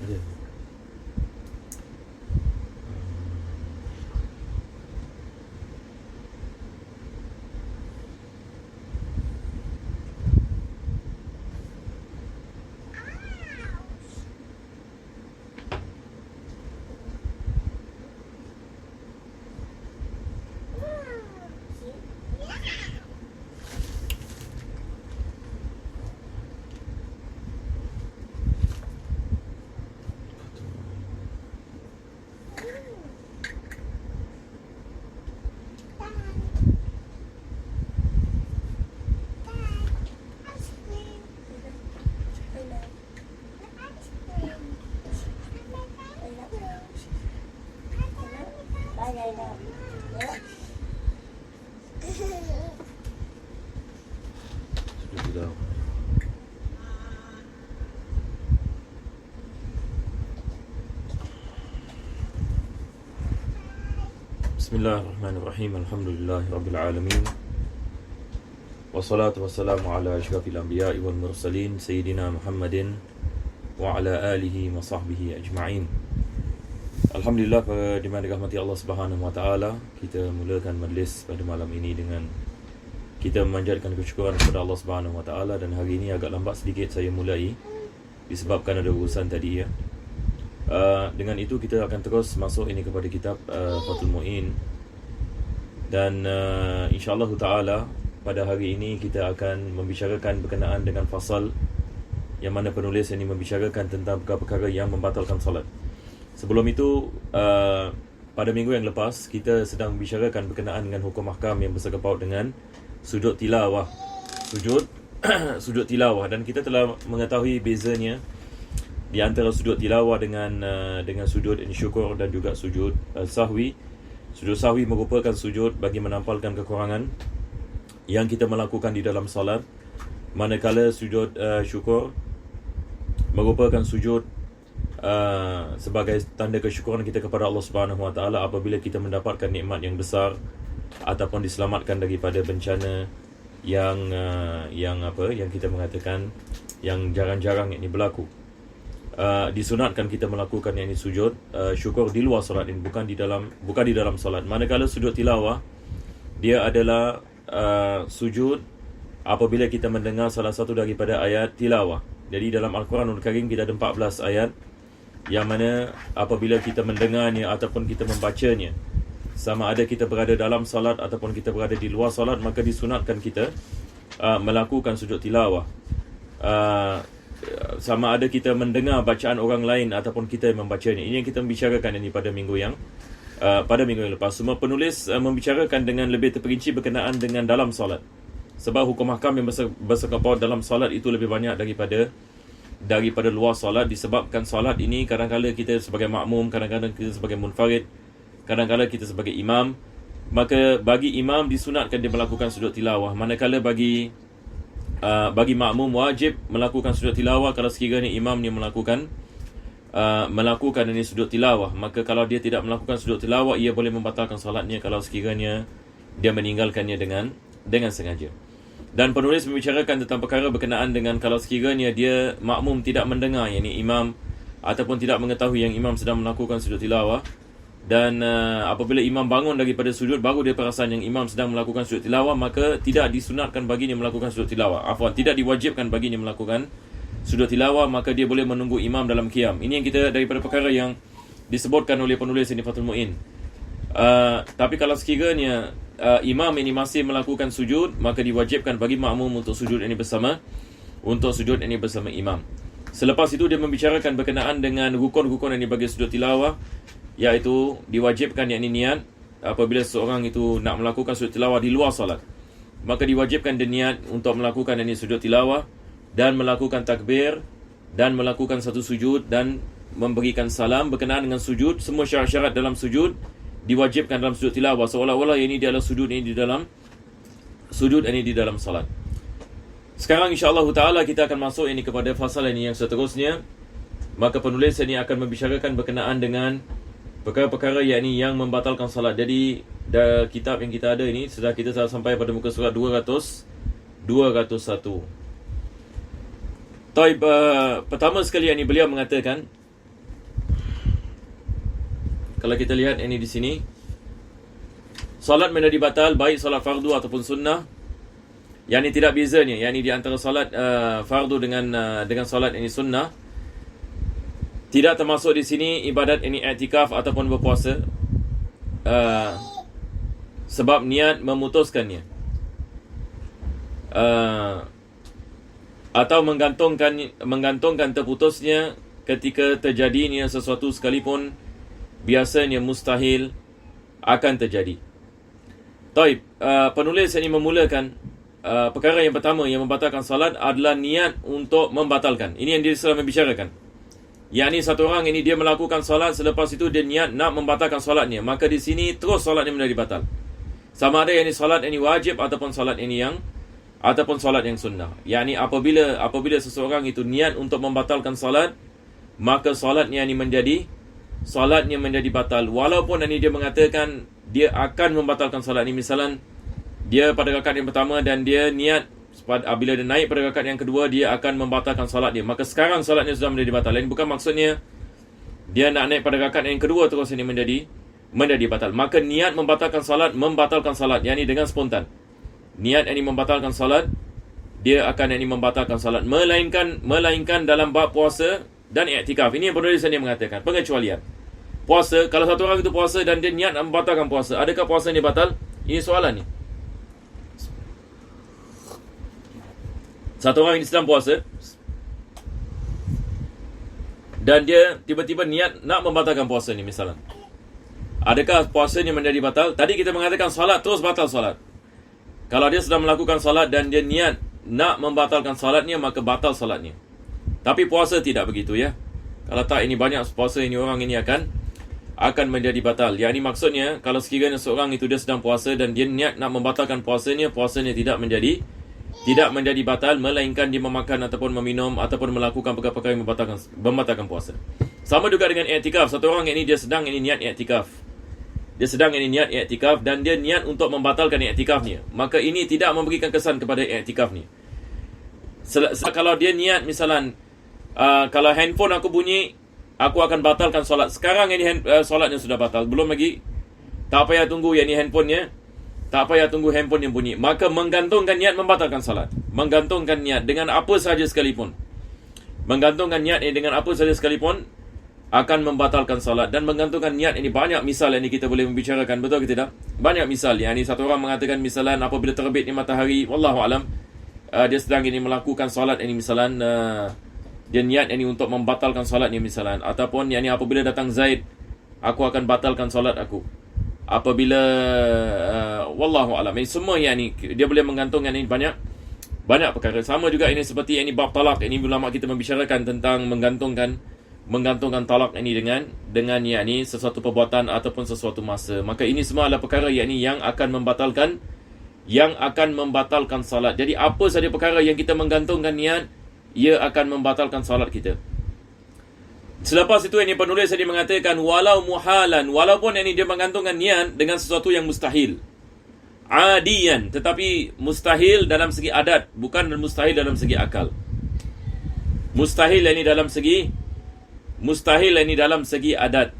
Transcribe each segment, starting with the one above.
Ya. Sudah. Bismillahirrahmanirrahim. Alhamdulillahirabbil alamin. Wassalatu wassalamu ala asyrafil anbiya'i wal mursalin sayyidina Muhammadin wa ala alihi wa sahbihi ajma'in. Alhamdulillah, di mana dirahmati Allah Subhanahu wa taala, kita mulakan majlis pada malam ini dengan kita memanjatkan kesyukuran kepada Allah Subhanahu wa taala. Dan hari ini agak lambat sedikit saya mulai disebabkan ada urusan tadi ya. Dengan itu kita akan terus masuk ini kepada kitab Fathul Mu'in. Dan insya-Allah taala pada hari ini kita akan membicarakan berkenaan dengan fasal yang mana penulis ini membicarakan tentang perkara-perkara yang membatalkan salat. Sebelum itu, pada minggu yang lepas kita sedang membicarakan berkenaan dengan hukum ahkam yang bersangkut dengan sujud tilawah. Sujud tilawah, dan kita telah mengetahui bezanya di antara sujud tilawah dengan sujud syukur dan juga sujud sahwi. Sujud sahwi merupakan sujud bagi menampalkan kekurangan yang kita melakukan di dalam salat, manakala sujud syukur merupakan sujud sebagai tanda kesyukuran kita kepada Allah Subhanahu wa taala apabila kita mendapatkan nikmat yang besar ataupun diselamatkan daripada bencana yang kita mengatakan yang jarang-jarang ini berlaku. Disunatkan kita melakukan yang ini sujud syukur di luar solat ini, bukan di dalam solat. Manakala sujud tilawah, dia adalah sujud apabila kita mendengar salah satu daripada ayat tilawah. Jadi dalam Al-Quranul Karim kita ada 14 ayat yang mana apabila kita mendengarnya ataupun kita membacanya, sama ada kita berada dalam salat ataupun kita berada di luar salat, maka disunatkan kita melakukan sujud tilawah. Sama ada kita mendengar bacaan orang lain ataupun kita yang membacanya. Ini yang kita membicarakan ini pada minggu yang lepas. Semua penulis membicarakan dengan lebih terperinci berkenaan dengan dalam salat. Sebab hukum ahkam yang bersangkut dalam salat itu lebih banyak daripada luar salat, disebabkan salat ini kadang-kadang kita sebagai makmum, kadang-kadang kita sebagai munfarid, kadang-kadang kita sebagai imam. Maka bagi imam disunatkan dia melakukan sujud tilawah, manakala bagi makmum wajib melakukan sujud tilawah kalau sekiranya imam ni melakukan ini sujud tilawah. Maka kalau dia tidak melakukan sujud tilawah, ia boleh membatalkan salatnya kalau sekiranya dia meninggalkannya dengan sengaja. Dan penulis membicarakan tentang perkara berkenaan dengan kalau sekiranya dia makmum tidak mendengar yakni imam ataupun tidak mengetahui yang imam sedang melakukan sujud tilawah, dan apabila imam bangun daripada sujud baru dia perasan yang imam sedang melakukan sujud tilawah, maka tidak disunatkan baginya melakukan sujud tilawah. Tidak diwajibkan baginya melakukan sujud tilawah, maka dia boleh menunggu imam dalam qiyam. Ini yang kita daripada perkara yang disebutkan oleh penulis ini Fathul Mu'in. Tapi kalau sekiranya imam ini masih melakukan sujud, maka diwajibkan bagi makmum untuk sujud ini bersama imam. Selepas itu dia membicarakan berkenaan dengan rukun-rukun ini bagi sujud tilawah, iaitu diwajibkan yakni niat. Apabila seorang itu nak melakukan sujud tilawah di luar salat, maka diwajibkan dia niat untuk melakukan ini sujud tilawah dan melakukan takbir dan melakukan satu sujud dan memberikan salam berkenaan dengan sujud. Semua syarat-syarat dalam sujud diwajibkan dalam sujud tilawah, seolah-olah ini adalah sujud ini di dalam salat. Sekarang insya-Allah taala kita akan masuk ini kepada fasal ini yang seterusnya. Maka penulis ini akan membicarakan berkenaan dengan perkara-perkara yang membatalkan salat. Jadi kitab yang kita ada ini sudah kita sampai pada muka surat 201. Taib, pertama sekali beliau mengatakan kalau kita lihat ini di sini, solat menjadi batal baik solat fardu ataupun sunnah. Yang ini tidak bezanya, yang ini di antara solat fardu dengan solat ini sunnah. Tidak termasuk di sini ibadat ini i'tikaf ataupun berpuasa, sebab niat memutuskannya, atau menggantungkan terputusnya ketika terjadinya sesuatu sekalipun biasanya mustahil akan terjadi. Taib, penulis ini memulakan perkara yang pertama yang membatalkan salat adalah niat untuk membatalkan. Ini yang dia sedang membicarakan. Yang ini satu orang ini dia melakukan salat, selepas itu dia niat nak membatalkan salatnya, maka di sini terus salatnya menjadi batal. Sama ada yang ini salat ini wajib ataupun salat ini yang sunnah. Yang ini apabila seseorang itu niat untuk membatalkan salat, maka salatnya menjadi batal. Walaupun ini dia mengatakan dia akan membatalkan salat ini, misalan dia pada rakaat yang pertama dan dia niat bila dia naik pada rakaat yang kedua dia akan membatalkan salat dia, maka sekarang salatnya sudah menjadi batal. Ini bukan maksudnya dia nak naik pada rakaat yang kedua terus ini menjadi batal. Maka niat membatalkan salat yang ini dengan spontan. Niat ini membatalkan salat, dia akan ini membatalkan salat, melainkan dalam bab puasa dan i'tikaf. Ini yang penulis ini mengatakan pengecualian. Puasa, kalau satu orang itu puasa dan dia niat membatalkan puasa, adakah puasa ini batal? Ini soalan ni. Satu orang ini sedang puasa dan dia tiba-tiba niat nak membatalkan puasa ni misalnya. Adakah puasanya menjadi batal? Tadi kita mengatakan salat terus batal salat. Kalau dia sedang melakukan salat dan dia niat nak membatalkan salatnya, maka batal salatnya. Tapi puasa tidak begitu ya. Kalau tak, ini banyak puasa ini orang ini akan menjadi batal. Yang ini maksudnya kalau sekiranya seorang itu dia sedang puasa dan dia niat nak membatalkan puasanya tidak menjadi batal, melainkan dia memakan ataupun meminum ataupun melakukan perkara-perkara yang membatalkan puasa. Sama juga dengan i'tikaf. Satu orang ini dia sedang ini niat i'tikaf. Dan dia niat untuk membatalkan i'tikafnya, maka ini tidak memberikan kesan kepada i'tikaf ni. Kalau dia niat misalan, kalau handphone aku bunyi, aku akan batalkan solat. Sekarang ini solatnya sudah batal, belum lagi, tak payah tunggu yang ni handphonenya, tak payah tunggu handphone yang bunyi. Maka menggantungkan niat membatalkan solat, menggantungkan niat dengan apa saja sekalipun, akan membatalkan salat. Dan menggantungkan niat ini banyak misal yang kita boleh membicarakan, betul ke tidak? Banyak misal. Yang ini satu orang mengatakan misalan apabila terbit ni matahari, wallahu alam, dia sedang ini melakukan salat ini misalan, dia niat ini untuk membatalkan salat ni misalan, ataupun yang ini apabila datang Zaid, aku akan batalkan salat aku. Apabila wallahu alam, ini semua yang ini dia boleh menggantungkan ini banyak perkara. Sama juga ini seperti ini bab talak. Ini ulama kita membicarakan tentang menggantungkan talak ini dengan yakni sesuatu perbuatan ataupun sesuatu masa. Maka ini semua adalah perkara yakni yang akan membatalkan salat. Jadi apa sahaja perkara yang kita menggantungkan niat, ia akan membatalkan salat kita. Selepas itu ini penulis tadi mengatakan walau muhalan, walaupun ini dia menggantungkan niat dengan sesuatu yang mustahil. Adiyan, tetapi mustahil dalam segi adat, bukan mustahil dalam segi akal. Mustahil ini dalam segi adat.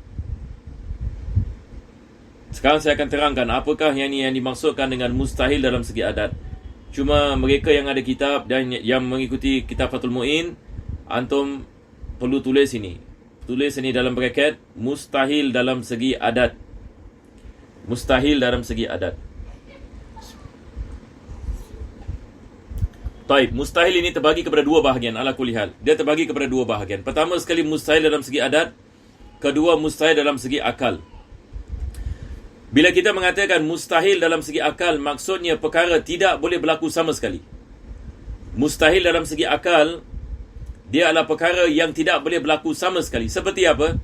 Sekarang saya akan terangkan apakah yang dimaksudkan dengan mustahil dalam segi adat. Cuma mereka yang ada kitab dan yang mengikuti kitab Fathul Mu'in, antum perlu tulis ini. Tulis ini dalam bracket, mustahil dalam segi adat. Mustahil dalam segi adat. Taib, mustahil ini terbagi kepada dua bahagian ala kulli hal. Dia terbagi kepada dua bahagian. Pertama sekali mustahil dalam segi adat, kedua mustahil dalam segi akal. Bila kita mengatakan mustahil dalam segi akal, maksudnya perkara tidak boleh berlaku sama sekali. Mustahil dalam segi akal, dia adalah perkara yang tidak boleh berlaku sama sekali. Seperti apa?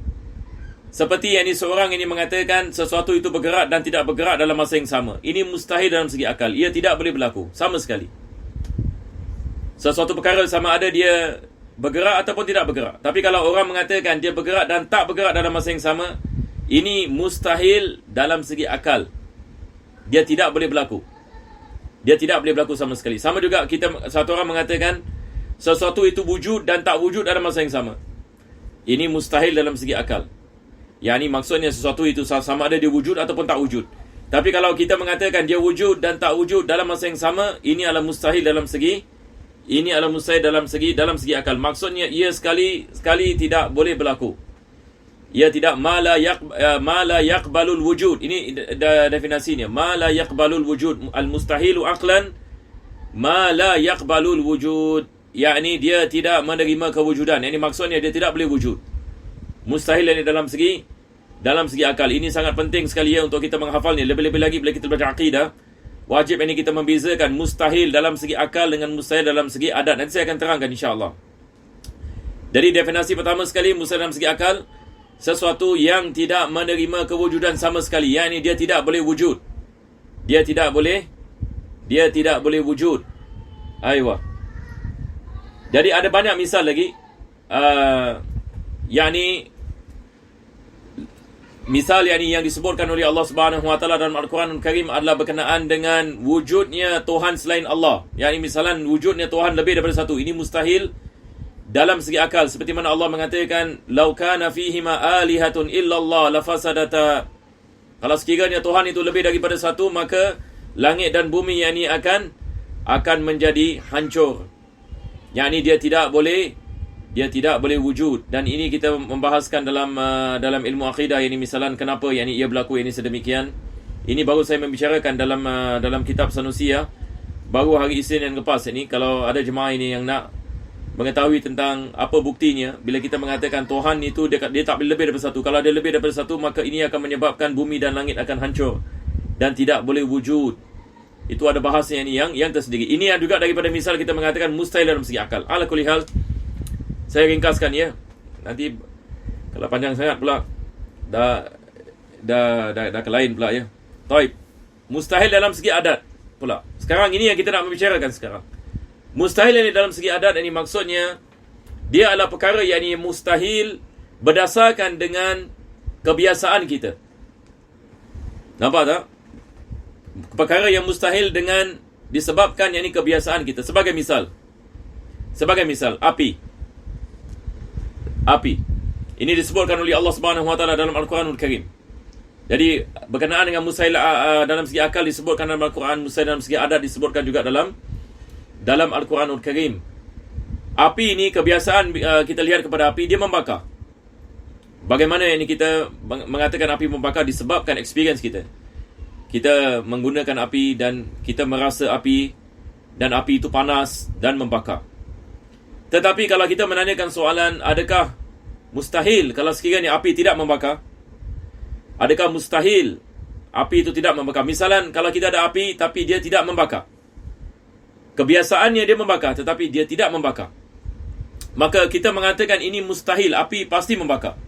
Seperti yang seorang ini mengatakan sesuatu itu bergerak dan tidak bergerak dalam masa yang sama. Ini mustahil dalam segi akal. Ia tidak boleh berlaku sama sekali. Sesuatu perkara sama ada dia bergerak ataupun tidak bergerak. Tapi kalau orang mengatakan dia bergerak dan tak bergerak dalam masa yang sama, ini mustahil dalam segi akal. Dia tidak boleh berlaku. Dia tidak boleh berlaku sama sekali. Sama juga satu orang mengatakan sesuatu itu wujud dan tak wujud dalam masa yang sama. Ini mustahil dalam segi akal. Yang ini maksudnya sesuatu itu sama ada dia wujud ataupun tak wujud. Tapi kalau kita mengatakan dia wujud dan tak wujud dalam masa yang sama, ini adalah mustahil dalam segi dalam segi akal. Maksudnya ia sekali tidak boleh berlaku. Ia tidak ma la yaqbalul wujud. Ini definisinya. Ma la yaqbalul wujud. Al mustahilu aqlan ma la yaqbalul wujud. Yakni dia tidak menerima kewujudan. Ini maksudnya dia tidak boleh wujud. Mustahil ini dalam segi akal. Ini sangat penting sekali ya untuk kita menghafalnya. Lebih-lebih lagi bila kita belajar akidah, wajib ini kita membezakan mustahil dalam segi akal dengan mustahil dalam segi adat. Nanti saya akan terangkan insya-Allah. Jadi definisi pertama sekali, mustahil dalam segi akal, sesuatu yang tidak menerima kewujudan sama sekali. Yang ini dia tidak boleh wujud. Dia tidak boleh wujud. Aywa. Jadi ada banyak misal lagi. Misal yang disebutkan oleh Allah Subhanahu Wa Taala dalam Al-Quranul Karim adalah berkenaan dengan wujudnya Tuhan selain Allah. Misalan wujudnya Tuhan lebih daripada satu. Ini mustahil dalam segi akal. Seperti mana Allah mengatakan, "Lau kana fihima alihatun illallah lafasadata." Kalau sekiranya Tuhan itu lebih daripada satu, maka langit dan bumi ini akan menjadi hancur. Ini dia tidak boleh wujud. Dan ini kita membahaskan dalam ilmu akidah. Ini misalan kenapa ia berlaku ini sedemikian. Ini baru saya membicarakan dalam kitab Sanusi ya. Baru hari Isnin yang lepas ini. Kalau ada jemaah ini yang nak mengetahui tentang apa buktinya, bila kita mengatakan Tuhan itu dia tak boleh lebih daripada satu. Kalau dia lebih daripada satu, maka ini akan menyebabkan bumi dan langit akan hancur dan tidak boleh wujud. Itu ada bahasanya ini yang tersendiri. Ini juga daripada misal kita mengatakan mustahil dalam segi akal. Ala kulli hal, saya ringkaskan ya. Nanti kalau panjang sangat pula dah ke lain pula ya. Taib. Mustahil dalam segi adat pula. Sekarang ini yang kita nak membicarakan sekarang. Mustahil ini dalam segi adat ini maksudnya dia adalah perkara yang ini mustahil berdasarkan dengan kebiasaan kita. Nampak tak? Perkara yang mustahil dengan disebabkan yang ini kebiasaan kita. Sebagai misal, api. Ini disebutkan oleh Allah Subhanahu Wa Taala dalam Al-Quranul Karim. Jadi berkenaan dengan mustahil dalam segi akal disebutkan dalam Al-Quran, mustahil dalam segi adat disebutkan juga dalam Al-Quranul Karim. Api ini kebiasaan kita lihat kepada api, dia membakar. Bagaimana ini kita mengatakan api membakar disebabkan experience kita. Kita menggunakan api dan kita merasa api dan api itu panas dan membakar. Tetapi kalau kita menanyakan soalan, adakah mustahil kalau sekiranya api tidak membakar? Adakah mustahil api itu tidak membakar? Misalan kalau kita ada api tapi dia tidak membakar. Kebiasaannya dia membakar tetapi dia tidak membakar. Maka kita mengatakan ini mustahil, api pasti membakar.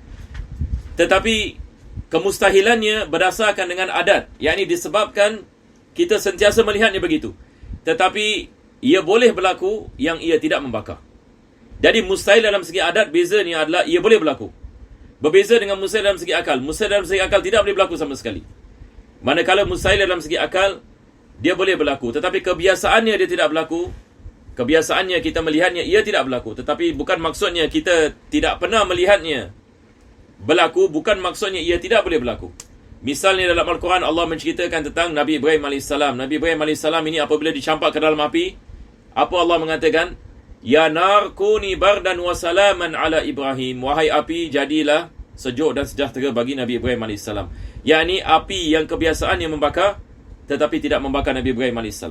Tetapi kemustahilannya berdasarkan dengan adat, yakni disebabkan kita sentiasa melihatnya begitu. Tetapi ia boleh berlaku yang ia tidak membakar. Jadi mustahil dalam segi adat bezanya adalah ia boleh berlaku. Berbeza dengan mustahil dalam segi akal. Mustahil dalam segi akal tidak boleh berlaku sama sekali. Manakala mustahil dalam segi akal dia boleh berlaku, tetapi kebiasaannya dia tidak berlaku. Kebiasaannya kita melihatnya ia tidak berlaku. Tetapi bukan maksudnya kita tidak pernah melihatnya berlaku, bukan maksudnya ia tidak boleh berlaku. Misalnya dalam Al-Quran Allah menceritakan tentang Nabi Ibrahim AS. Nabi Ibrahim AS ini apabila dicampak ke dalam api, apa Allah mengatakan? Ya nar kuni bardan wa salaman ala Ibrahim. Wahai api, jadilah sejuk dan sejahtera bagi Nabi Ibrahim AS. Yakni api yang kebiasaannya membakar tetapi tidak membakar Nabi Ibrahim AS.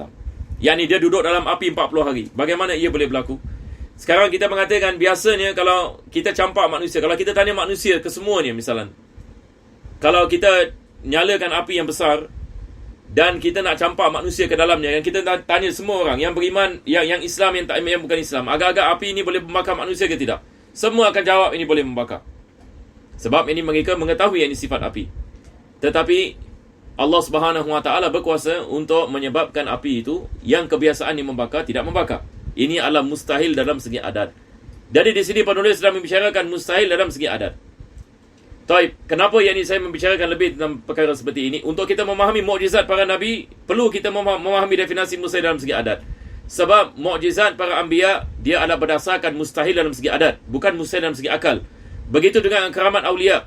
Yakni dia duduk dalam api 40 hari. Bagaimana ia boleh berlaku? Sekarang kita mengatakan biasanya kalau kita campak manusia, kalau kita tanya manusia kesemuanya misalan, kalau kita nyalakan api yang besar dan kita nak campak manusia ke dalamnya, yang kita tanya semua orang yang beriman, yang Islam, yang bukan Islam, agak-agak api ini boleh membakar manusia ke tidak? Semua akan jawab ini boleh membakar. Sebab ini mereka mengetahui ini sifat api. Tetapi Allah Subhanahu Wa Taala berkuasa untuk menyebabkan api itu yang kebiasaannya membakar tidak membakar. Ini adalah mustahil dalam segi adat. Jadi di sini penulis sedang membicarakan mustahil dalam segi adat. Taib, kenapa yang ini saya membicarakan lebih tentang perkara seperti ini? Untuk kita memahami mukjizat para nabi, perlu kita memahami definisi mustahil dalam segi adat. Sebab mukjizat para anbiya dia adalah berdasarkan mustahil dalam segi adat, bukan mustahil dalam segi akal. Begitu dengan keramat aulia.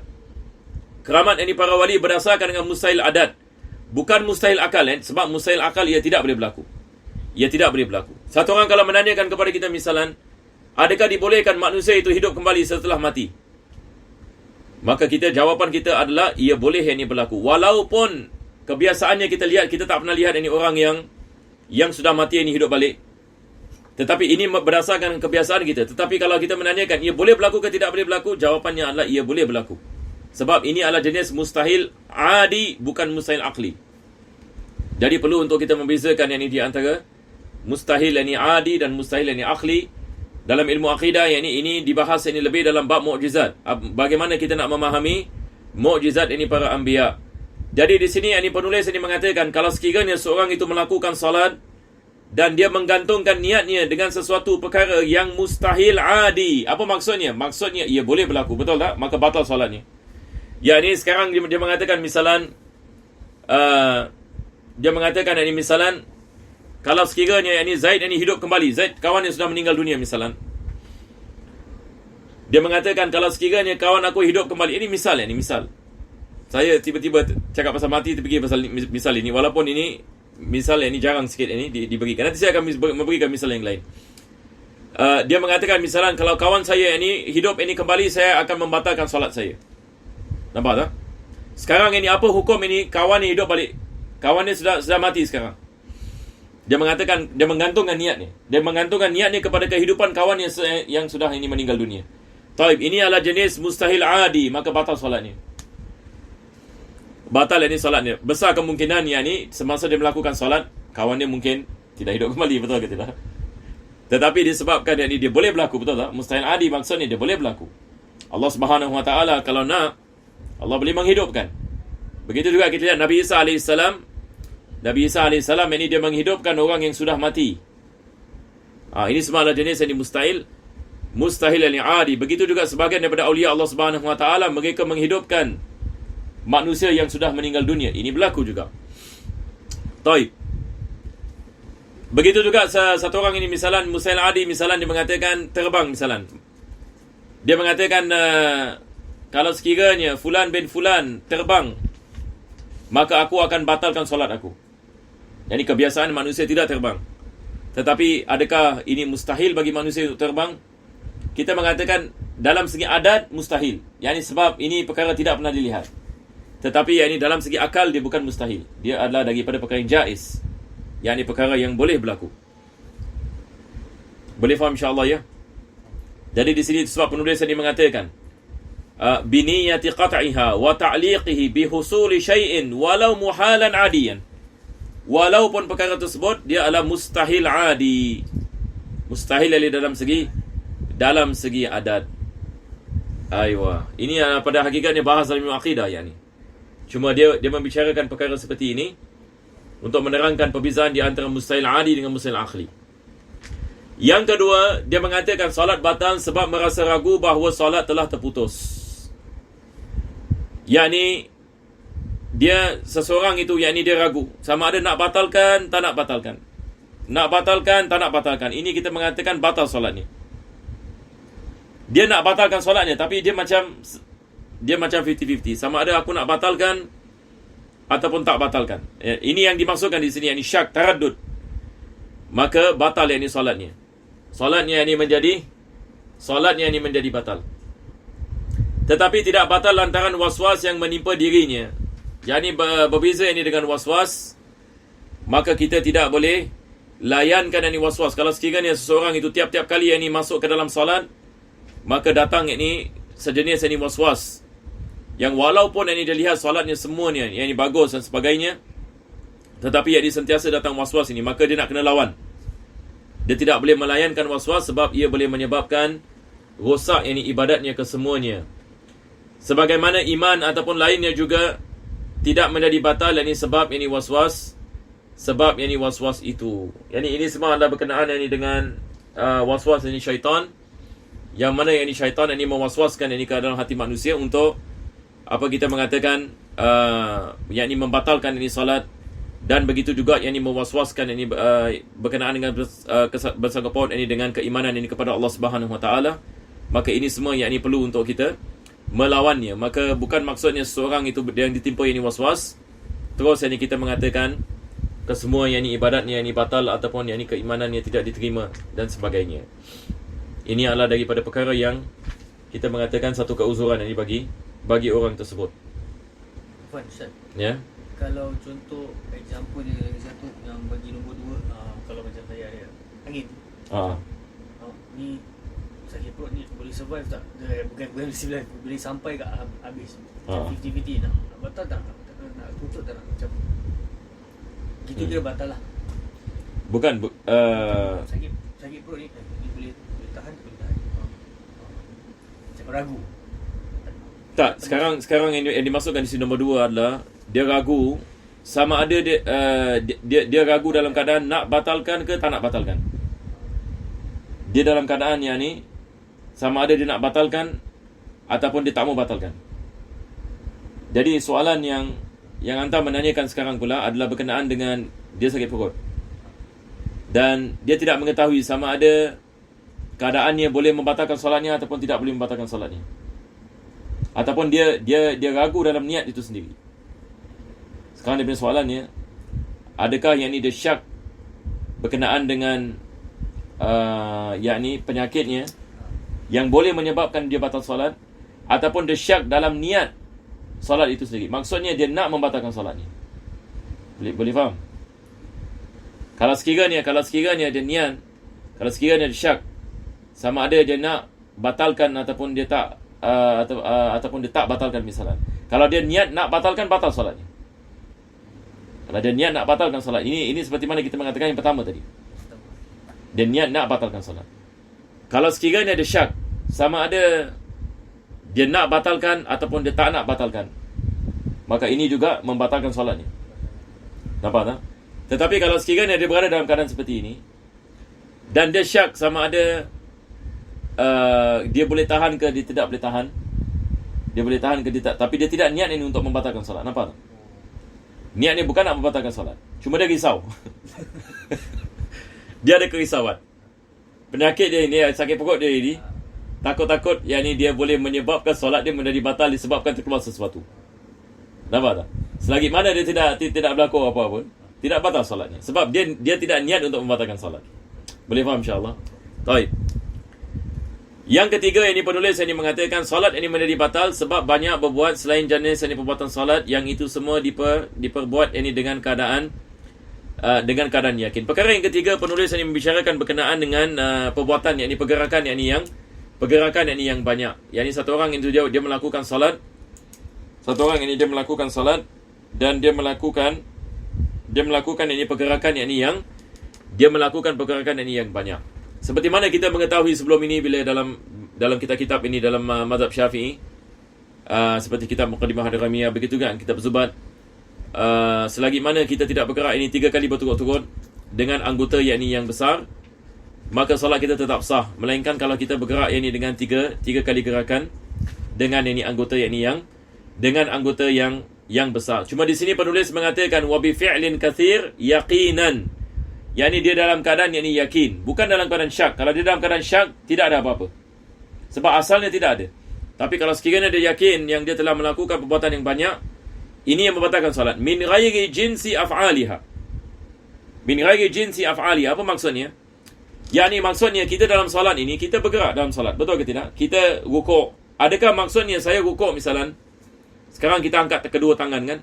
Keramat yang para wali berdasarkan dengan mustahil adat, bukan mustahil akal. Sebab mustahil akal ia tidak boleh berlaku. Ia tidak boleh berlaku. Satu orang kalau menanyakan kepada kita misalan, adakah dibolehkan manusia itu hidup kembali setelah mati? Maka jawapan kita adalah ia boleh yang ini berlaku. Walaupun kebiasaannya kita lihat, kita tak pernah lihat ini orang yang sudah mati ini hidup balik. Tetapi ini berdasarkan kebiasaan kita. Tetapi kalau kita menanyakan ia boleh berlaku ke tidak boleh berlaku, jawapannya adalah ia boleh berlaku. Sebab ini adalah jenis mustahil adi, bukan mustahil akli. Jadi perlu untuk kita membezakan yang ini di antara mustahil yang ini adi dan mustahil yang ini akli. Dalam ilmu akidah yang ini dibahas ini lebih dalam bab mukjizat. Bagaimana kita nak memahami mukjizat ini para anbiya. Jadi di sini yang ini penulis ini mengatakan kalau sekiranya seorang itu melakukan salat dan dia menggantungkan niatnya dengan sesuatu perkara yang mustahil adi. Apa maksudnya? Maksudnya ia boleh berlaku, betul tak? Maka batal salatnya. Ya, ini sekarang dia mengatakan misalan dia mengatakan ini misalan kalau sekiranya ini Zaid ini hidup kembali, Zaid kawan yang sudah meninggal dunia misalan. Dia mengatakan kalau sekiranya kawan aku hidup kembali, ini misal ya, ini misal. Saya tiba-tiba cakap pasal mati terfikir pasal misal ini, walaupun ini misal ini jarang sikit ini diberikan. Nanti saya akan memberikan misal yang lain. Dia mengatakan misalan kalau kawan saya ini hidup ini kembali, saya akan membatalkan solat saya. Nampak tak? Sekarang ini apa hukum ini kawan ni hidup balik? Kawan ni sudah mati sekarang. Dia mengatakan dia menggantungkan niatnya. Dia menggantungkan niatnya kepada kehidupan kawan yang sudah ini meninggal dunia. Taib, ini adalah jenis mustahil adi, maka batal solatnya. Batal ini solatnya. Besar kemungkinan ni semasa dia melakukan solat, kawan dia mungkin tidak hidup kembali, betul ke tidak? Tetapi disebabkan yang ini dia boleh berlaku, betul tak? Mustahil adi maksudnya dia boleh berlaku. Allah Subhanahu Wa Taala kalau nak, Allah boleh menghidupkan. Begitu juga kita lihat Nabi Isa alaihissalam. Nabi Isa alaihissalam ini dia menghidupkan orang yang sudah mati. Ini semua adalah jenis yang mustahil yang adi. Begitu juga sebagian daripada awliya Allah Subhanahu Wa Taala, mereka menghidupkan manusia yang sudah meninggal dunia. Ini berlaku juga. Taib. Begitu juga satu orang ini misalan mustahil adi, misalan dia mengatakan terbang misalan. Dia mengatakan kalau sekiranya fulan bin fulan terbang, maka aku akan batalkan solat aku. Jadi kebiasaan manusia tidak terbang. Tetapi adakah ini mustahil bagi manusia untuk terbang? Kita mengatakan dalam segi adat mustahil. Yani sebab ini perkara tidak pernah dilihat. Tetapi yani dalam segi akal dia bukan mustahil. Dia adalah daripada perkara yang jaiz. Yani perkara yang boleh berlaku. Boleh faham insya-Allah ya? Jadi di sini sebab penulis ini mengatakan biniyati qat'iha wa ta'liqihi bihusuli syai'in walau muhalan adiyan. Walaupun perkara tersebut dia adalah mustahil adi. Mustahil dalam segi adat. Aywa. Ini pada hakikatnya bahas dalam akidah yani. Cuma dia membicarakan perkara seperti ini untuk menerangkan perbezaan di antara mustahil adi dengan mustahil akli. Yang kedua, dia mengatakan solat batal sebab merasa ragu bahawa solat telah terputus. Yani dia seseorang itu dia ragu sama ada nak batalkan tak nak batalkan. Nak batalkan tak nak batalkan. Ini kita mengatakan batal solat ni. Dia nak batalkan solatnya tapi dia macam 50-50. Sama ada aku nak batalkan ataupun tak batalkan. Ini yang dimaksudkan di sini, ini syak, taraddud. Maka batal ini solatnya. Solatnya ini menjadi batal. Tetapi tidak batal lantaran waswas yang menimpa dirinya. Yani berbeza ini dengan waswas, maka kita tidak boleh layankan ini waswas. Kalau sekiranya seseorang itu tiap-tiap kali ini masuk ke dalam solat, maka datang ini sejenis ini waswas. Yang walaupun ini dia lihat solatnya semuanya yang ini bagus dan sebagainya, tetapi yang sentiasa datang waswas ini, maka dia nak kena lawan. Dia tidak boleh melayankan waswas sebab ia boleh menyebabkan rosak ini ibadatnya kesemuanya. Sebagaimana iman ataupun lainnya juga tidak menjadi batal, ini sebab ini waswas. Sebab ini waswas itu. Ini semua adalah berkenaan ini dengan waswas ini syaitan. Yang mana ini syaitan ini mewaswaskan ini ke dalam hati manusia untuk apa kita mengatakan yakni membatalkan ini salat, dan begitu juga yakni mewaswaskan ini berkenaan dengan bersangkut paut ini dengan keimanan ini kepada Allah Subhanahu Wa Taala. Maka ini semua yakni perlu untuk kita melawannya. Maka bukan maksudnya seseorang itu yang ditimpa yang ini was-was, terus yang ini kita mengatakan kesemua yang ini ibadatnya yang ini batal, ataupun yang ini keimanannya tidak diterima dan sebagainya. Ini adalah daripada perkara yang kita mengatakan satu keuzuran yang ini bagi orang tersebut. Puan Ustaz, Ya. kalau contoh example dia lagi satu yang bagi nombor 2, kalau macam saya ada angin, ni sakit perut ni boleh survive tak? Bukan survive, boleh sampai ke habis. 50-50 nak batal tak? Nak tutup tak? Macam gitu kira batal lah. Bukan Sakit perut ni boleh tahan. Macam ragu. Tak, sekarang yang dimasukkan di sini nombor 2 adalah dia ragu sama ada dia ragu dalam keadaan nak batalkan ke tak nak batalkan. Dia dalam keadaan yang ni sama ada dia nak batalkan ataupun dia tak mau batalkan. Jadi soalan yang anda menanyakan sekarang pula adalah berkenaan dengan dia sakit perut. Dan dia tidak mengetahui sama ada keadaannya boleh membatalkan solatnya ataupun tidak boleh membatalkan solatnya. Ataupun dia ragu dalam niat itu sendiri. Sekarang dia punya soalannya, adakah yang ni dia syak berkenaan dengan yakni penyakitnya yang boleh menyebabkan dia batal solat, ataupun dia syak dalam niat solat itu sendiri. Maksudnya dia nak membatalkan solatnya. Boleh faham? Kalau sekiranya dia niat, kalau sekiranya dia syak sama ada dia nak batalkan ataupun dia tak ataupun dia tak batalkan misalnya. Kalau dia niat nak batalkan, batal solatnya. Kalau dia niat nak batalkan solat, ini seperti mana kita mengatakan yang pertama tadi. Dia niat nak batalkan solat. Kalau sekiranya dia syak sama ada dia nak batalkan ataupun dia tak nak batalkan, maka ini juga membatalkan solatnya. Nampak tak? Tetapi kalau sekiranya dia berada dalam keadaan seperti ini dan dia syak sama ada dia boleh tahan ke dia tidak boleh tahan, dia boleh tahan ke dia tak, tapi dia tidak niat ini untuk membatalkan solat. Nampak tak? Niat ni bukan nak membatalkan solat, cuma dia risau. Dia ada kerisauan. Penyakit dia ini, sakit perut dia ini, takut-takut yang ni dia boleh menyebabkan solat dia menjadi batal disebabkan terkeluar sesuatu. Nampak tak? Selagi mana dia tidak berlaku apa-apa, tidak batal solatnya. Sebab dia tidak niat untuk membatalkan solat. Boleh faham insya-Allah? Baik. Yang ketiga, ini penulis yang mengatakan solat ini menjadi batal sebab banyak berbuat selain jenis ini perbuatan solat, yang itu semua diperbuat ini dengan keadaan yakin. Perkara yang ketiga, penulis ini membicarakan berkenaan dengan perbuatan yakni pergerakan yang banyak. Yakni satu orang itu dia melakukan solat. Satu orang ini dia melakukan solat dan dia melakukan ini pergerakan yang dia melakukan pergerakan yang banyak. Seperti mana kita mengetahui sebelum ini bila dalam kitab-kitab ini dalam mazhab Syafi'i, seperti kitab Muqaddimah Hadramiyah, begitu kan kitab Zubat, selagi mana kita tidak bergerak ini 3 kali berturut-turut dengan anggota yakni yang besar, maka solat kita tetap sah, melainkan kalau kita bergerak yakni dengan 3 kali gerakan dengan yakni anggota yakni yang besar. Cuma di sini penulis mengatakan wa bi fi'lin katsir yaqinan. Yakni dia dalam keadaan yakni yakin, bukan dalam keadaan syak. Kalau dia dalam keadaan syak, tidak ada apa-apa. Sebab asalnya tidak ada. Tapi kalau sekiranya dia yakin yang dia telah melakukan perbuatan yang banyak, ini yang membatalkan salat. Min ghairi jinsi af'aliha. Min ghairi jinsi af'aliha. Apa maksudnya? Yakni maksudnya kita dalam salat ini, kita bergerak dalam salat. Betul ke tidak? Kita rukuk. Adakah maksudnya saya rukuk misalan? Sekarang kita angkat kedua tangan kan?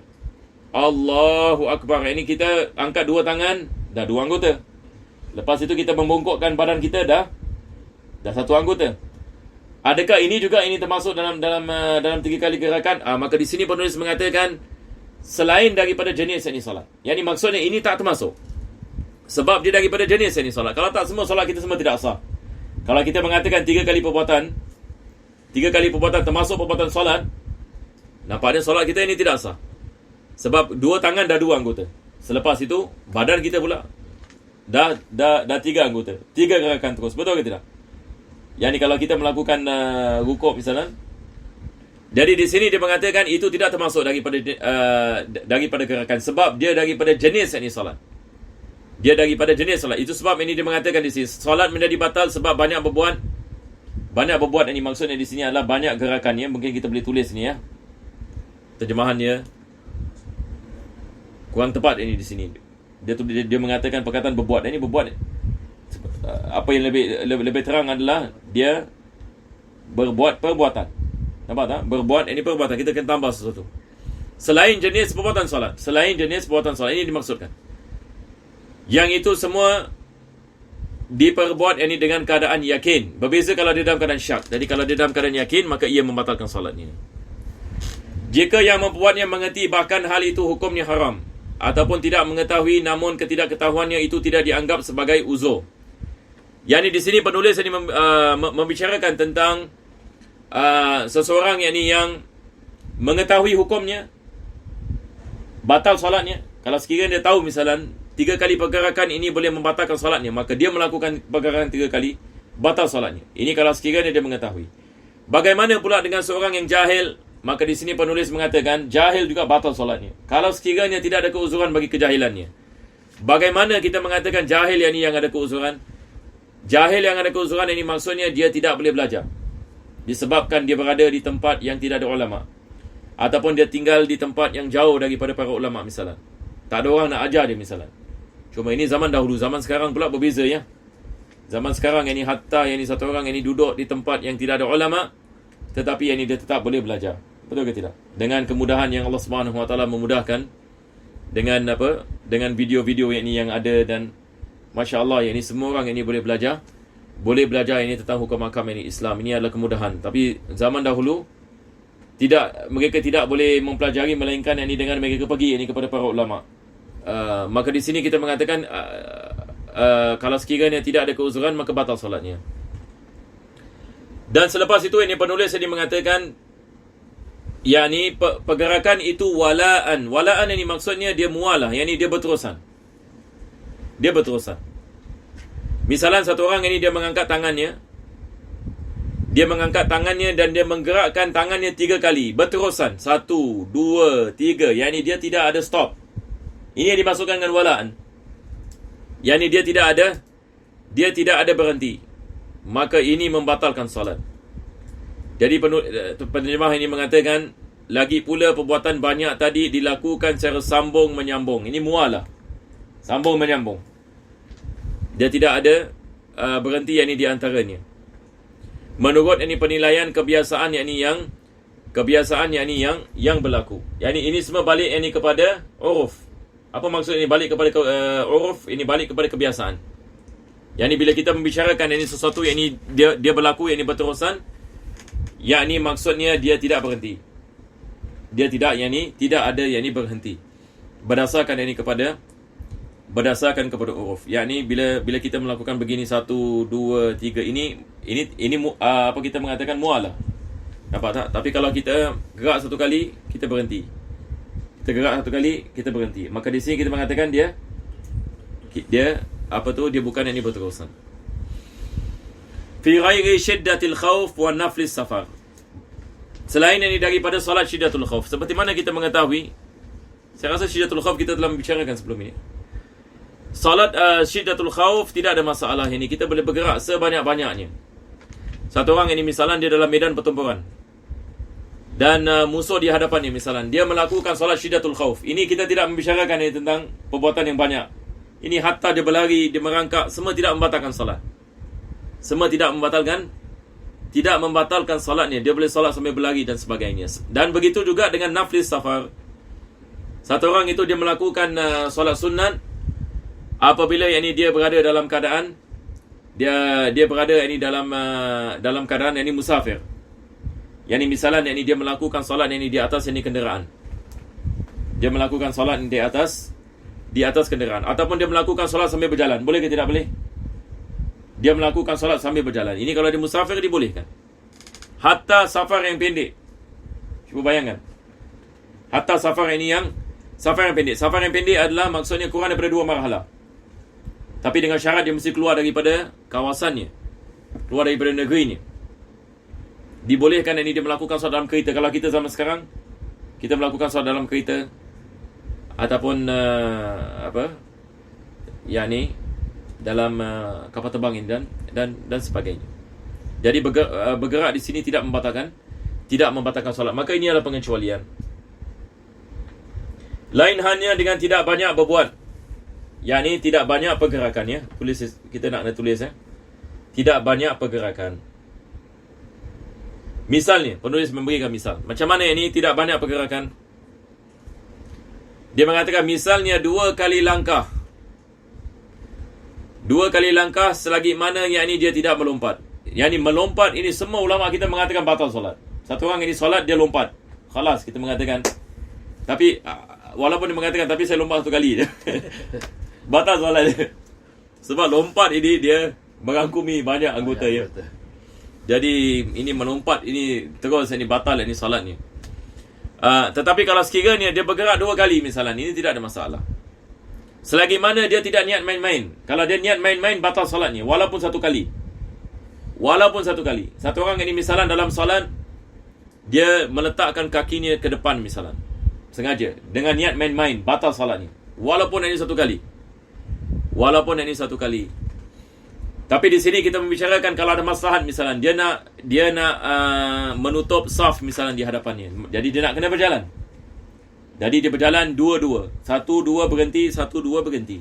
Allahu Akbar. Ini kita angkat 2 tangan, dah 2 anggota. Lepas itu kita membongkokkan badan kita, dah 1 anggota. Adakah ini juga termasuk dalam 3 kali gerakan? Maka di sini penulis mengatakan selain daripada jenis ini solat. Yang ini maksudnya ini tak termasuk. Sebab dia daripada jenis ini solat. Kalau tak, semua solat kita semua tidak sah. Kalau kita mengatakan 3 kali perbuatan termasuk perbuatan solat, nampaknya solat kita ini tidak sah. Sebab 2 tangan dah 2 anggota. Selepas itu badan kita pula dah 3 anggota. 3 gerakan terus. Betul ke tidak? Yang ni kalau kita melakukan rukuk misalnya. Jadi di sini dia mengatakan itu tidak termasuk daripada gerakan, sebab dia daripada jenis ini solat. Dia daripada jenis solat. Itu sebab ini dia mengatakan di sini solat menjadi batal sebab banyak berbuat Banyak berbuat ini maksudnya di sini adalah banyak gerakannya. Mungkin kita boleh tulis ni ya. Terjemahannya kurang tepat ini di sini. Dia mengatakan perkataan berbuat. Ini berbuat. Apa yang lebih terang adalah dia berbuat perbuatan. Nampak tak? Berbuat ini perbuatan. Kita akan tambah sesuatu. Selain jenis perbuatan solat. Selain jenis perbuatan solat. Ini dimaksudkan. Yang itu semua diperbuat ini dengan keadaan yakin. Berbeza kalau dia dalam keadaan syak. Jadi kalau dia dalam keadaan yakin, maka ia membatalkan solatnya. Jika yang membuatnya mengerti bahkan hal itu hukumnya haram, ataupun tidak mengetahui namun ketidakketahuannya itu tidak dianggap sebagai uzur. Yang ini di sini penulis ini membicarakan tentang seseorang yang mengetahui hukumnya, batal solatnya. Kalau sekiranya dia tahu misalnya 3 kali pergerakan ini boleh membatalkan solatnya, maka dia melakukan pergerakan 3 kali, batal solatnya. Ini kalau sekiranya dia mengetahui. Bagaimana pula dengan seorang yang jahil? Maka di sini penulis mengatakan jahil juga batal solatnya. Kalau sekiranya tidak ada keuzuran bagi kejahilannya. Bagaimana kita mengatakan jahil yang ada keuzuran? Jahil yang ada keuzuran ini maksudnya dia tidak boleh belajar. Disebabkan dia berada di tempat yang tidak ada ulama. Ataupun dia tinggal di tempat yang jauh daripada para ulama misalnya. Tak ada orang nak ajar dia misalnya. Cuma ini zaman dahulu. Zaman sekarang pula berbeza ya. Zaman sekarang ini hatta satu orang duduk di tempat yang tidak ada ulama, tetapi dia tetap boleh belajar. Betul ke tidak? Dengan kemudahan yang Allah Subhanahu Wa Taala memudahkan dengan dengan video-video yang ada, dan masya-Allah semua orang boleh belajar. Boleh belajar tentang hukum ahkam Islam. Ini adalah kemudahan. Tapi zaman dahulu mereka tidak boleh mempelajari melainkan dengan mereka pergi kepada para ulama. Maka di sini kita mengatakan kalau sekiranya tidak ada keuzuran maka batal solatnya. Dan selepas itu penulis mengatakan pergerakan itu walaan. Walaan ini maksudnya dia mualah, dia berterusan. Dia berterusan. Misalnya satu orang dia mengangkat tangannya. Dia mengangkat tangannya dan dia menggerakkan tangannya 3 kali berterusan. 1, 2, 3. Dia tidak ada stop. Ini yang dimasukkan dengan walaan. Dia tidak ada berhenti. Maka ini membatalkan solat. Jadi penerjemah ini mengatakan lagi pula perbuatan banyak tadi dilakukan secara sambung menyambung. Ini mualah. Sambung menyambung. Dia tidak ada berhenti di antaranya. Menurut penilaian kebiasaan yang berlaku. Ini semua balik kepada uruf. Apa maksud ini balik kepada uruf? Ini balik kepada kebiasaan. Bila kita membicarakan sesuatu dia berlaku berterusan, maksudnya dia tidak berhenti. Dia tidak ada berhenti. Berdasarkan kepada uruf. Bila kita melakukan begini 1, 2, 3 ini apa kita mengatakan mualah. Nampak tak? Tapi kalau kita gerak 1 kali, kita berhenti. Kita gerak 1 kali, kita berhenti. Maka di sini kita mengatakan dia bukan berterusan. Fi ghairi syiddatil khauf wa naflis safar. Selain daripada solat syiddatul khauf. Seperti mana kita mengetahui, saya rasa syiddatul khauf kita telah membicarakan sebelum ini. Salat syiddatul khauf tidak ada masalah. Kita boleh bergerak sebanyak-banyaknya. Satu orang misalnya dia dalam medan pertempuran. Dan musuh di hadapannya misalnya. Dia melakukan salat syiddatul khauf. Ini kita tidak membicarakan tentang perbuatan yang banyak. Ini hatta dia berlari, dia merangkak, semua tidak membatalkan salat. Semua tidak membatalkan salatnya. Dia boleh salat sambil berlari dan sebagainya. Dan begitu juga dengan naflis safar. Satu orang itu dia melakukan salat sunat apabila dia berada dalam keadaan dia berada dalam keadaan musafir. Misalnya dia melakukan solat di atas kenderaan. Dia melakukan solat di atas kenderaan, ataupun dia melakukan solat sambil berjalan. Boleh ke tidak boleh? Dia melakukan solat sambil berjalan. Ini kalau dia musafir dibolehkan. Hatta safar yang pendek. Cuba bayangkan. Hatta safar yang pendek. Safar yang pendek adalah maksudnya kurang daripada 2 marhalah. Tapi dengan syarat dia mesti keluar daripada kawasannya, keluar daripada negerinya. Dibolehkan dia melakukan solat dalam kereta. Kalau kita zaman sekarang, kita melakukan solat dalam kereta ataupun dalam kapal terbang dan sebagainya. Jadi bergerak di sini tidak membatalkan solat. Maka ini adalah pengecualian. Lain halnya dengan tidak banyak berbuat. Yakni tidak banyak pergerakan, ya. Kita nak tulis, ya. Tidak banyak pergerakan. Misalnya, penulis memberikan misal. Macam mana ini tidak banyak pergerakan? Dia mengatakan misalnya 2 kali langkah. 2 kali langkah selagi mana yakni dia tidak melompat. Yakni melompat ini semua ulama kita mengatakan batal solat. Satu orang ini solat dia lompat. Khalas kita mengatakan. Tapi walaupun dia mengatakan tapi saya lompat 1 kali je. Batal solat dia. Sebab lompat ini dia merangkumi banyak anggota ya. Jadi ini melompat ini terus ini batal ini solat ni. Tetapi kalau sekiranya dia bergerak 2 kali misalnya, ini tidak ada masalah. Selagi mana dia tidak niat main-main. Kalau dia niat main-main, batal solatnya. Walaupun 1 kali. Walaupun 1 kali. Satu orang ini misalnya dalam solat, dia meletakkan kakinya ke depan misalnya. Sengaja. Dengan niat main-main, batal solatnya. Walaupun ini 1 kali. Walaupun ini 1 kali. Tapi di sini kita membicarakan kalau ada maslahat misalnya dia nak menutup saf misalnya di hadapannya. Jadi dia nak kena berjalan. Jadi dia berjalan 2-2. 1-2 berhenti, 1-2 berhenti.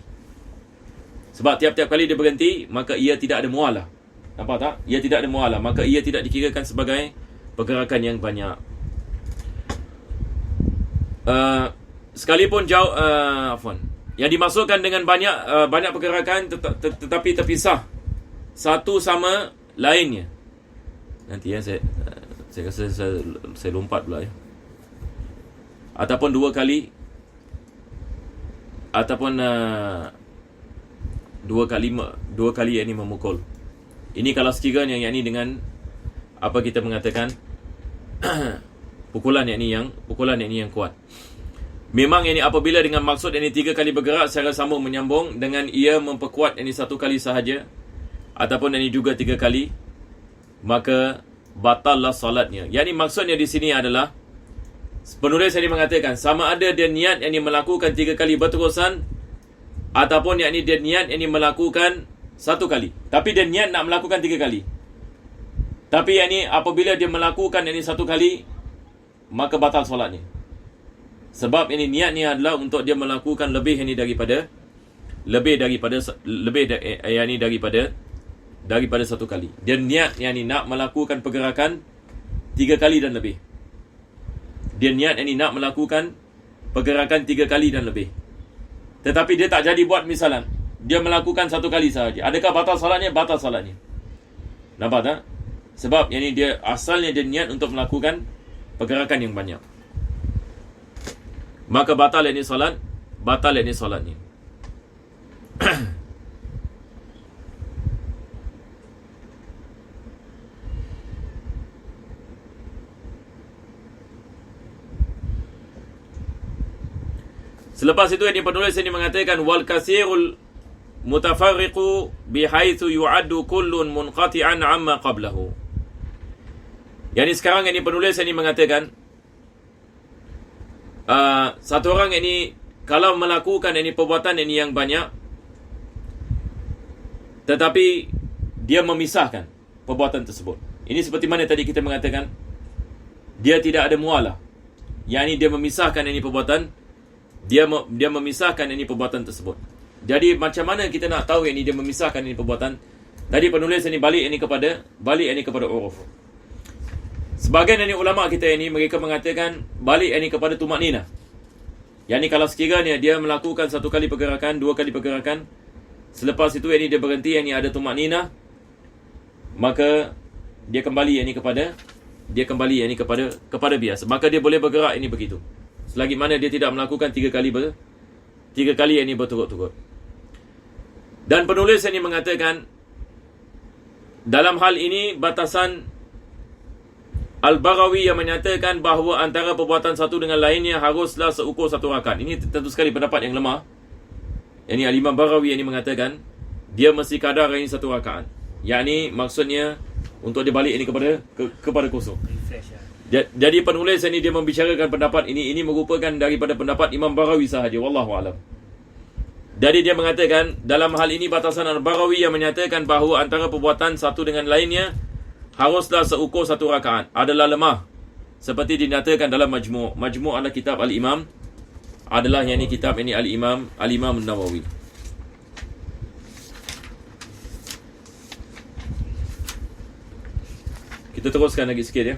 Sebab tiap-tiap kali dia berhenti, maka ia tidak ada mualah. Nampak tak? Ia tidak ada mualah, maka ia tidak dikirakan sebagai pergerakan yang banyak. Sekalipun jauh yang dimasukkan dengan banyak pergerakan tetapi terpisah satu sama lainnya. Nanti ya saya rasa saya lompat pula ya. Ataupun 2 kali ataupun 2 kali yang ini memukul. Ini kalau sekiranya yang ini dengan apa kita mengatakan pukulan yang ini yang kuat. Memang ini apabila dengan maksud ini 3 kali bergerak secara sambung menyambung dengan ia memperkuat ini 1 kali sahaja ataupun ini juga 3 kali, maka batallah salatnya. Yang ini maksudnya di sini adalah penulis ini mengatakan sama ada dia niat yang melakukan 3 kali berterusan ataupun yang ini dia niat yang melakukan 1 kali. Tapi dia niat nak melakukan 3 kali. Tapi yang ini apabila dia melakukan yang ini 1 kali, maka batal solatnya. Sebab ini niatnya adalah untuk dia melakukan lebih ini daripada daripada 1 kali. Dia niat yang ni nak melakukan pergerakan 3 kali dan lebih. Dia niat yang ni nak melakukan pergerakan 3 kali dan lebih. Tetapi dia tak jadi buat misalan. Dia melakukan 1 kali sahaja. Adakah batal salatnya? Batal salatnya. Nampak tak? Sebab yang ni dia asalnya dia niat untuk melakukan pergerakan yang banyak. Maka batal yang ni salat, batal yang ni salatnya. Selepas itu yang penulis ini mengatakan wal kasirul mutafarriqu bihaitsu yu'addu kullun munqati'an 'amma qablahu. Yani sekarang ini penulis ini mengatakan satu orang ini kalau melakukan ini perbuatan ini yang banyak tetapi dia memisahkan perbuatan tersebut. Ini seperti mana tadi kita mengatakan dia tidak ada mualah. Yani dia memisahkan ini perbuatan dia memisahkan ini perbuatan tersebut. Jadi macam mana kita nak tahu ini dia memisahkan ini perbuatan? Tadi penulis ini balik ini kepada uruf. Sebagian ini ulama kita ini mereka mengatakan balik ini kepada tumakninah. Yani kalau sekiranya dia melakukan 1 kali pergerakan, 2 kali pergerakan, selepas itu ini dia berhenti ini ada tumakninah, maka dia kembali ini kepada biasa. Maka dia boleh bergerak ini begitu. Selagi mana dia tidak melakukan 3 kali ini berturut-turut. Dan penulis ini mengatakan dalam hal ini batasan Al-Baghawi yang menyatakan bahawa antara perbuatan satu dengan lainnya haruslah seukur 1 rakaat. Ini tentu sekali pendapat yang lemah. Yang Al-Imam Baghawi ini mengatakan dia mesti kadar ini 1 rakaat. Yang ini maksudnya untuk dia balik ini kepada kosong. Jadi penulis ini dia membicarakan pendapat ini merupakan daripada pendapat Imam Baghawi sahaja, wallahu alam. Jadi dia mengatakan dalam hal ini batasan Al-Baghawi yang menyatakan bahawa antara perbuatan satu dengan lainnya haruslah seukur satu rakaat adalah lemah seperti dinyatakan dalam Majmu'. Majmu' adalah kitab Al-Imam, adalah yang ni kitab ini Al-Imam An-Nawawi. Kita teruskan lagi sikit ya.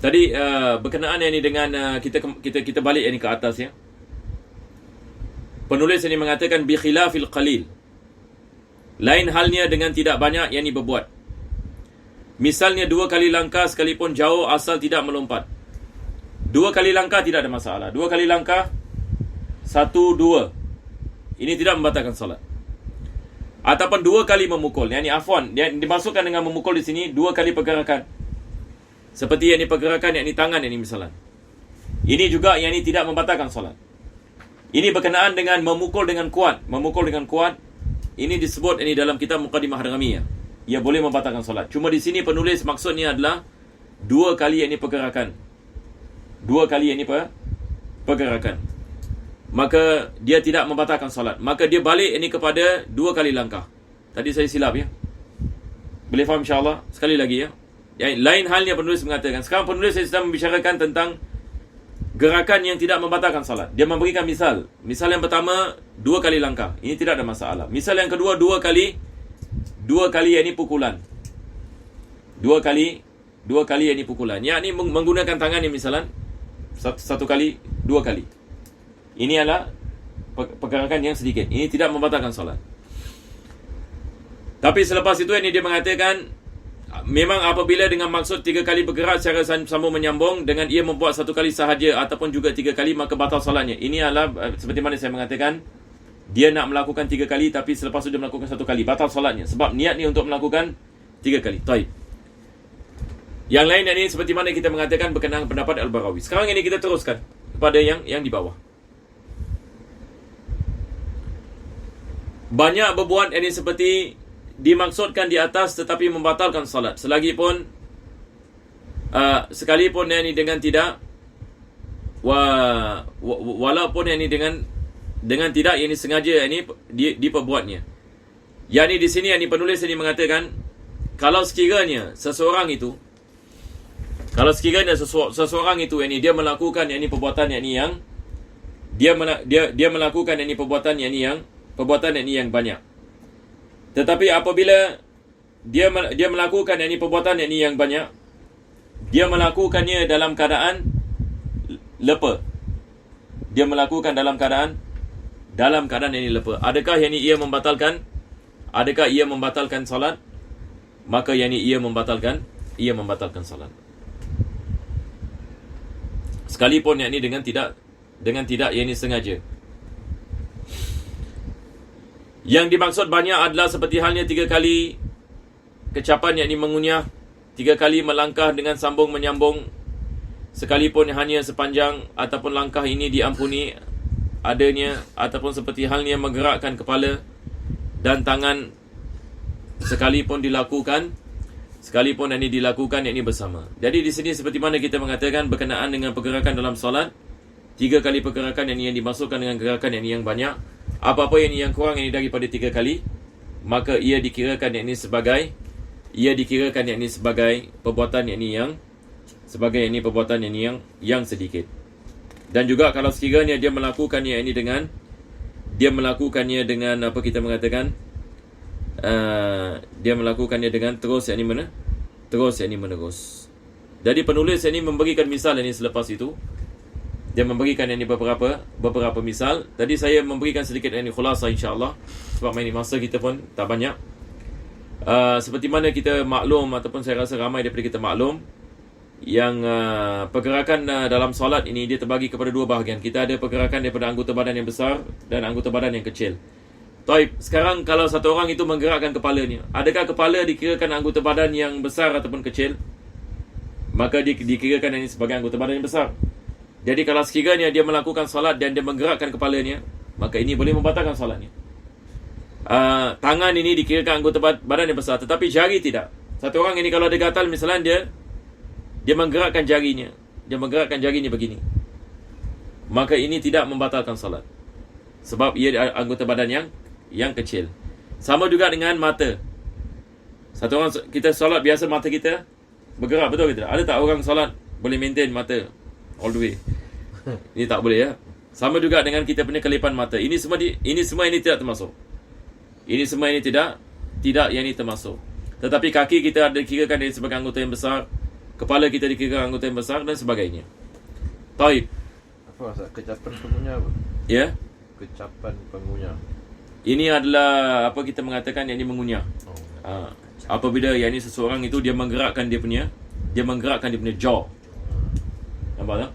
Tadi berkenaan yang ini dengan kita balik yang ini ke atas ya. Penulis ini mengatakan bi khilafil qalil. Lain halnya dengan tidak banyak yang ini berbuat. Misalnya 2 kali langkah sekalipun jauh asal tidak melompat. 2 kali langkah tidak ada masalah. 2 kali langkah 1 2. Ini tidak membatalkan solat. Ataupun 2 kali memukul. Yang ini afwan, yang dimasukkan dengan memukul di sini 2 kali pergerakan. Seperti yang ini pergerakan, yang ini tangan, yang ini misalan. Ini juga yang ini tidak membatalkan solat. Ini berkenaan dengan memukul dengan kuat. Memukul dengan kuat. Ini disebut ini dalam kitab Muqaddimah Hadramiyah. Ia boleh membatalkan solat. Cuma di sini penulis maksudnya adalah 2 kali yang ini pergerakan. 2 kali yang ini pergerakan. Maka dia tidak membatalkan solat. Maka dia balik ini kepada 2 kali langkah. Tadi saya silap ya. Boleh faham insyaAllah? Sekali lagi ya. Yang lain halnya penulis mengatakan. Sekarang penulis sedang membicarakan tentang gerakan yang tidak membatalkan salat. Dia memberikan misal. Misal yang pertama 2 kali langkah. Ini tidak ada masalah. Misal yang kedua 2 kali yang ini pukulan. 2 kali yang ini pukulan. Yang ini menggunakan tangan yang misalan 1 kali, 2 kali. Ini adalah pergerakan yang sedikit. Ini tidak membatalkan salat. Tapi selepas itu ini dia mengatakan memang apabila dengan maksud 3 kali bergerak secara sambung menyambung dengan ia membuat 1 kali sahaja ataupun juga 3 kali maka batal solatnya. Ini adalah seperti mana saya mengatakan, dia nak melakukan 3 kali tapi selepas itu dia melakukan 1 kali, batal solatnya sebab niat ni untuk melakukan 3 kali. Taib. Yang lain ini seperti mana kita mengatakan berkenaan pendapat Al-Barawi. Sekarang ini kita teruskan kepada yang di bawah. Banyak berbuat ini seperti dimaksudkan di atas tetapi membatalkan salat. Sekalipun yang ini dengan tidak walaupun yang ini dengan tidak yang ini sengaja yang ini diperbuatnya. Yang ini di sini yang ini penulis ini mengatakan kalau sekiranya seseorang itu yang ini dia melakukan yang ini perbuatan yang ini yang dia melakukan yang ini perbuatan yang ini yang banyak. Tetapi apabila dia melakukan yang ini perbuatan yang ini yang banyak, dia melakukannya dalam keadaan lepa. Dia melakukan dalam keadaan yang ini lepa. Adakah yang ini ia membatalkan? Adakah ia membatalkan salat? Maka yang ini ia membatalkan salat. Sekalipun yang ini dengan tidak yang ini sengaja. Yang dimaksud banyak adalah seperti halnya 3 kali kecapan yang ini mengunyah, 3 kali melangkah dengan sambung menyambung, sekalipun hanya sepanjang ataupun langkah ini diampuni adanya, ataupun seperti halnya menggerakkan kepala dan tangan sekalipun yang ini dilakukan yang ini bersama. Jadi di sini seperti mana kita mengatakan berkenaan dengan pergerakan dalam solat, 3 kali pergerakan yang dimasukkan dengan gerakan yang ini yang banyak. Apa-apa yang kurang ini daripada 3 kali, maka ia dikirakan yang ini sebagai perbuatan yang ini perbuatan yang sedikit. Dan juga kalau sekiranya dia melakukannya dengan apa kita mengatakan, dia melakukannya dengan terus yang ini menerus. Jadi penulis ini memberikan misal ini selepas itu. Dia memberikan ini beberapa misal. Tadi saya memberikan sedikit ini khulasa insya-Allah sebab ini masa kita pun tak banyak. Seperti mana kita maklum ataupun saya rasa ramai daripada kita maklum yang pergerakan dalam solat ini dia terbagi kepada 2 bahagian. Kita ada pergerakan daripada anggota badan yang besar dan anggota badan yang kecil. Taib, sekarang kalau satu orang itu menggerakkan kepalanya, adakah kepala dikirakan anggota badan yang besar ataupun kecil? Maka dikirakan ini sebagai anggota badan yang besar. Jadi kalau sekiranya dia melakukan salat dan dia menggerakkan kepalanya, maka ini boleh membatalkan salatnya. Tangan ini dikirakan anggota badan yang besar, tetapi jari tidak. Satu orang ini kalau ada gatal, misalnya dia menggerakkan jarinya. Dia menggerakkan jarinya begini. Maka ini tidak membatalkan solat. Sebab ia anggota badan yang kecil. Sama juga dengan mata. Satu orang, kita solat biasa mata kita bergerak, betul ke tidak? Ada tak orang solat boleh maintain mata all the way? Ini tak boleh ya. Sama juga dengan kita punya kelipan mata. Ini semua ini tidak termasuk. Ini semua ini tidak yang ini termasuk. Tetapi kaki kita ada dikirakan sebagai anggota yang besar, kepala kita dikirakan anggota yang besar dan sebagainya. Taib. Apa Ustaz? Kecapan pengunya apa? Ya. Kecapan pengunya. Ini adalah apa kita mengatakan yang ini mengunyah. Apabila yang ini seseorang itu dia menggerakkan dia punya jaw. Nampak tak?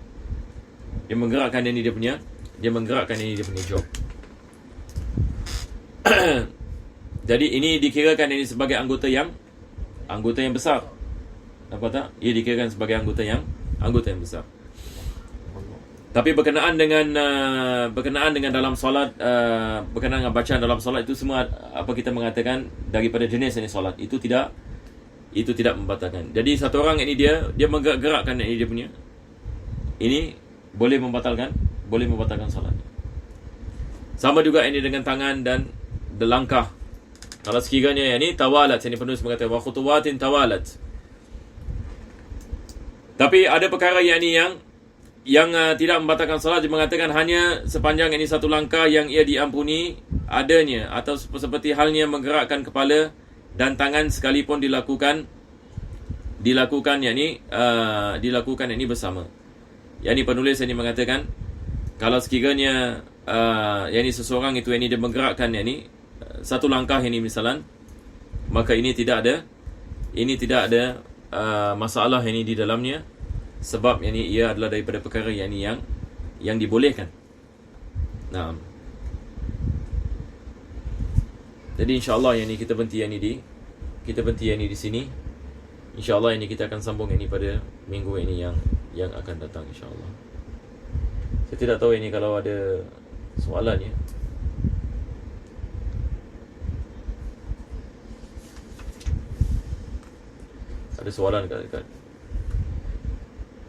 Dia menggerakkan ini dia punya jaw. Jadi ini dikirakan ini sebagai anggota yang besar. Nampak tak? Ia dikirakan sebagai anggota yang besar. Tapi berkenaan dengan dalam solat, berkenaan dengan bacaan dalam solat itu semua apa kita mengatakan daripada jenis ini solat itu tidak membatalkan. Jadi satu orang ini dia menggerakkan ini dia punya ini boleh membatalkan solat. Sama juga ini dengan tangan dan langkah. Kalau sekiranya ini tawalat, ini penulis mengatakan wa khutuwatin tawalat. Tapi ada perkara yang tidak membatalkan solat, dia mengatakan hanya sepanjang ini satu langkah yang ia diampuni adanya, atau seperti halnya menggerakkan kepala dan tangan sekalipun dilakukan yakni bersama. Yang ini penulis ini mengatakan kalau sekiranya yakni seseorang itu ini dia menggerakkan yakni satu langkah ini misalan, maka ini tidak ada masalah ini di dalamnya, sebab yakni ia adalah daripada perkara yang dibolehkan. Nah, jadi insya-Allah yang ini kita berhenti yang ini di sini. Insya-Allah ini kita akan sambung ini pada minggu ini yang akan datang insya-Allah. Saya tidak tahu ini kalau ada soalan ya. Ada soalan dekat.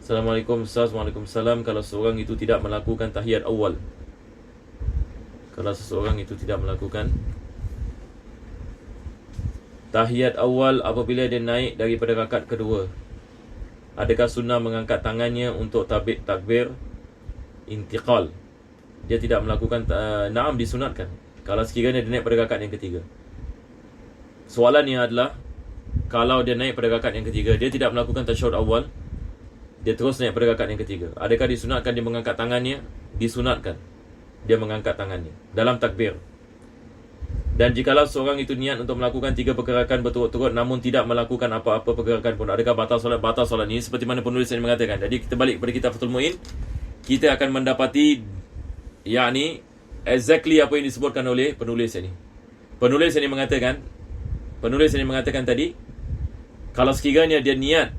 Assalamualaikum Ustaz. Waalaikumsalam. Kalau seseorang itu tidak melakukan tahiyat awal, tahiyat awal apabila dia naik daripada rakaat kedua, adakah sunnah mengangkat tangannya untuk takbir intiqal? Dia tidak melakukan na'am, disunatkan kalau sekiranya dia naik pada rakaat yang ketiga. Soalannya adalah kalau dia naik pada rakaat yang ketiga, dia tidak melakukan tasyahud awal, dia terus naik pada rakaat yang ketiga, adakah disunatkan dia mengangkat tangannya? Disunatkan dia mengangkat tangannya dalam takbir. Dan jikalau seorang itu niat untuk melakukan 3 pergerakan berturut-turut namun tidak melakukan apa-apa pergerakan pun, adakah batal solat? Batal solat ini seperti mana penulis ini mengatakan. Jadi kita balik kepada kitab Fathul Mu'in, kita akan mendapati yakni exactly apa yang disebutkan oleh penulis ini. Penulis ini mengatakan tadi, kalau sekiranya dia niat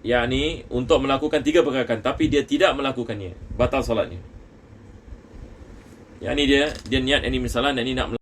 yakni untuk melakukan 3 pergerakan tapi dia tidak melakukannya, batal solatnya. Yakni dia niat ini misalnya ini nak